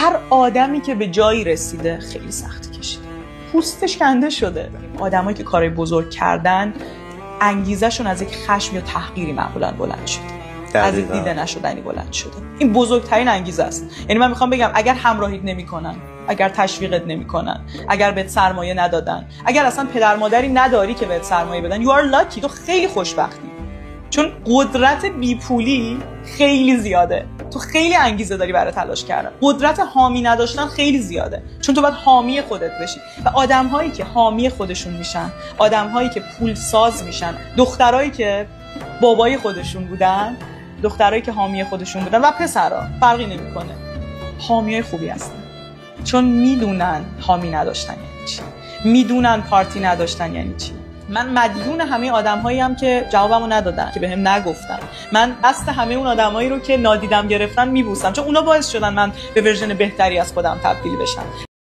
هر آدمی که به جایی رسیده خیلی سختی کشیده، پوستش کنده شده. آدمایی که کارهای بزرگ کردن انگیزه‌شون از یک خشم یا تحقیری معمولاً بلند شده، از یک دیده نشدنی بلند شده. این بزرگترین انگیزه است. یعنی من میخوام بگم اگر همراهیت نمی‌کنن، اگر تشویقت نمی‌کنن، اگر بهت سرمایه ندادن، اگر اصلا پدر مادری نداری که بهت سرمایه بدن، you are lucky، تو خیلی خوشبختی. چون قدرت بیپولی خیلی زیاده، تو خیلی انگیزه داری برای تلاش کردن. قدرت حامی نداشتن خیلی زیاده، چون تو باید حامی خودت بشی. و آدم‌هایی که حامی خودشون میشن، آدم‌هایی که پول ساز میشن، دخترایی که بابای خودشون بودن، دخترایی که حامی خودشون بودن و پسرا، فرقی نمیکنه، حامیای خوبی هستن. چون میدونن حامی نداشتن یعنی چی، میدونن پارتی نداشتن یعنی چی. من مدیون همه آدم‌هایی ام که جوابمو ندادن، که بهم نگفتن. من دست همه اون آدمایی رو که نادیدم گرفتن میبوسم، چون اونا باعث شدن من به ورژن بهتری از خودم تبدیل بشم.